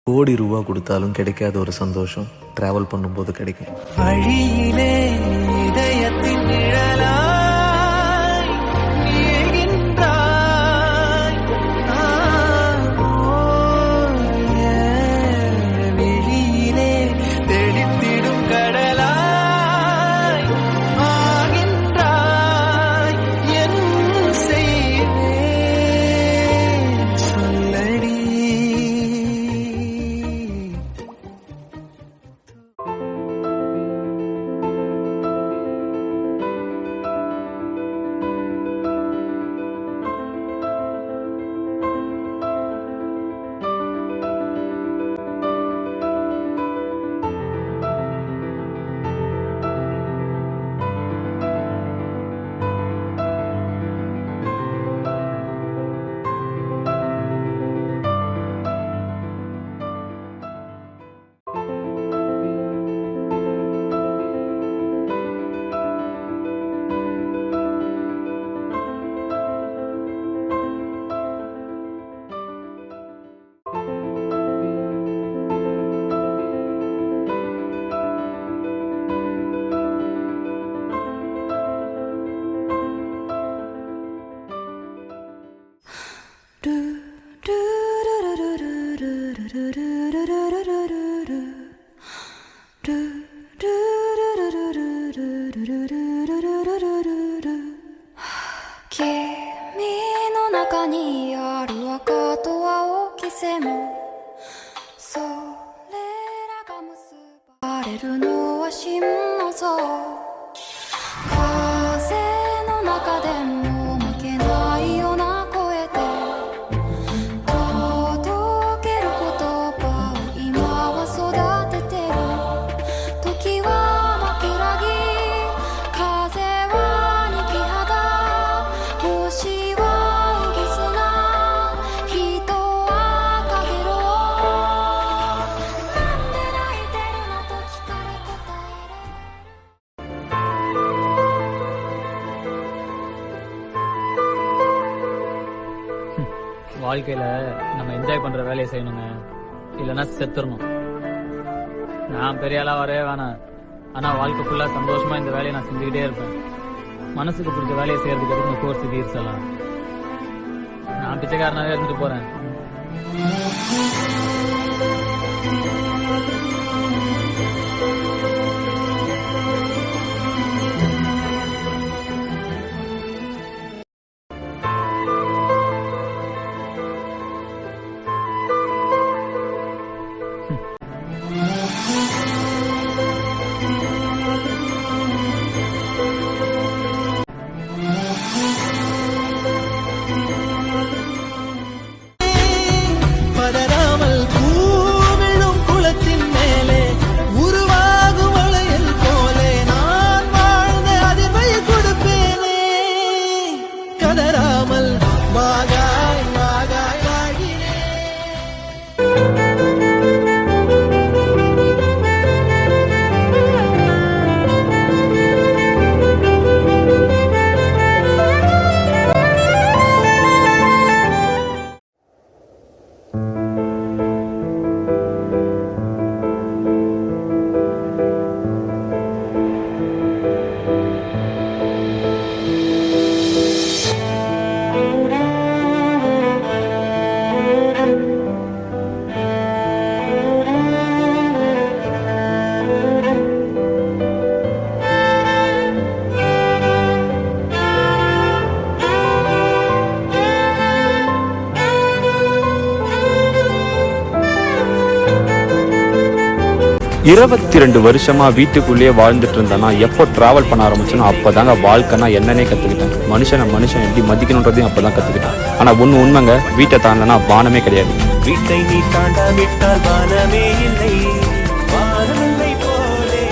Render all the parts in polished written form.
கோடி ரூபா கொடுத்தாலும் கிடைக்காத ஒரு சந்தோஷம் டிராவல் பண்ணும்போது கிடைக்கும். வழியிலே இதயத்தின் நிழலாய் நீள்கின்றாய். விழியிலே தெளித்திடும் கடலாய் ஆகின்றாய். என் செய்வேன் சொல்லடி. வாழ்க்கையில நம்ம என்ஜாய் பண்ற வேலையை செய்யணுங்க, இல்லைன்னா செத்துறணும். நான் பெரிய ஆளா வரவே வேணாம், ஆனா வாழ்க்கை ஃபுல்லா சந்தோஷமா இந்த வேலையை நான் செஞ்சுக்கிட்டே இருப்பேன். மனசுக்கு பிடிச்ச வேலையை செய்யறதுக்கு எதுக்கு கோர்ஸ் தீர்ஸ் எல்லாம். நான் பிச்சைக்காரனாவே இருந்துட்டு போறேன். இருபத்தி 22 வருஷமா வீட்டுக்குள்ளேயே வாழ்ந்துட்டு இருந்தேன்னா எப்போ டிராவல் பண்ண ஆரம்பிச்சோன்னா அப்பதாங்க வாழ்க்கைனா என்னன்னே கத்துக்கிட்டேன். மனுஷன் எப்படி மதிக்கணுன்றதையும் அப்பதான் கத்துக்கிட்டேன். ஆனா ஒண்ணு உண்மைங்க, வீட்டை தாண்டனா வானமே கிடையாது. வீட்டை நீ தாண்டாவிட்டால் வானமே இல்லை. வானமில்லை போலே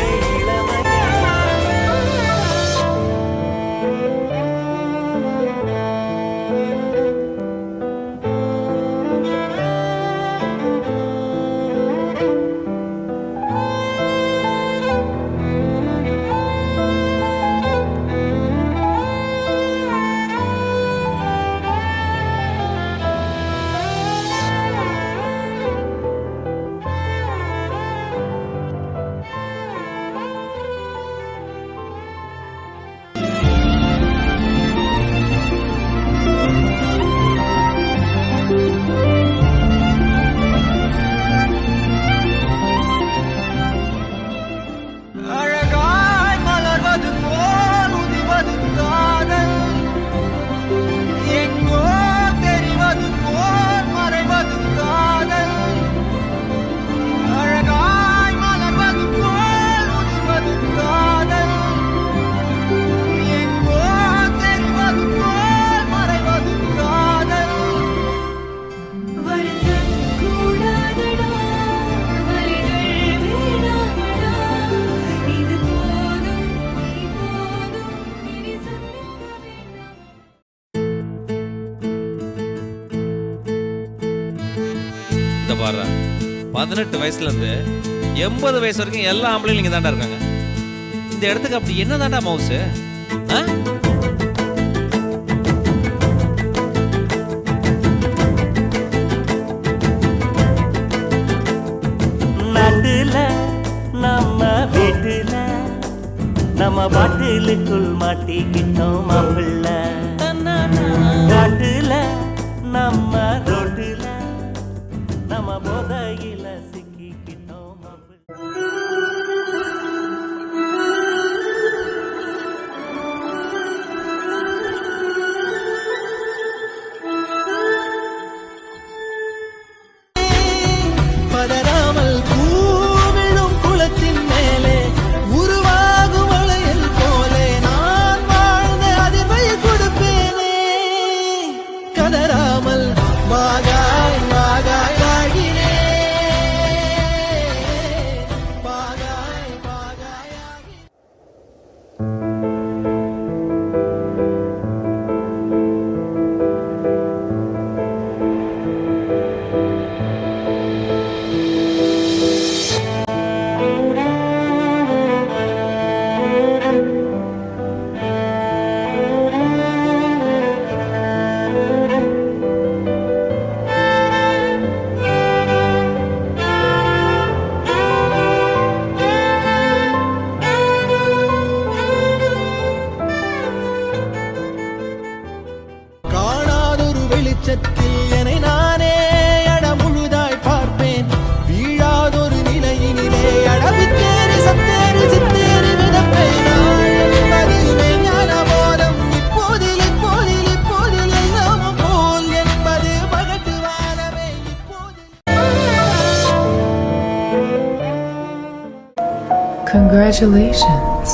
பாரு, 18 வயசுல இருந்து 80 வயசு வரைக்கும் எல்லா ஆம்பளையும் இங்க தாண்டா இருக்காங்க. இந்த இடத்துக்கு அப்படி என்ன தாண்டா மவுஸ்? நாட்டுல நம்ம வீட்டுல நம்ம பாட்டிலுக்குள் மாட்டிக்கிட்டோம் மாப்பிள்ள. நாட்டுல நம்ம ரோட்டுல நம்ம போதையில சிக்கிக்கிட்டோம் மாப்பிள்ள. பதறாமல் பூவிடும் குளத்தின் மேலே உருவாகும் வளையல் போலே நான் வாழ்ந்த அதிர்வை கொடுப்பேனே. கதறாமல் வாகாய் வாகாய் ஆகினே, வாகாய் வாகாய் ஆகி. காணாதொரு வெளிச்சத்தில் என்னை நானே அடமுழுதாய் பார்ப்பேன். வீழாதொரு நிலையினிலே அடவித்தேறி சத்தேறி சித்தேறி விதப்பேன். ஞான போதம் இப்போதில் இப்போதில் இப்போதில் எல்லாம் போல் என்பது பகட்டு வானமே இப்போதில். Congratulations.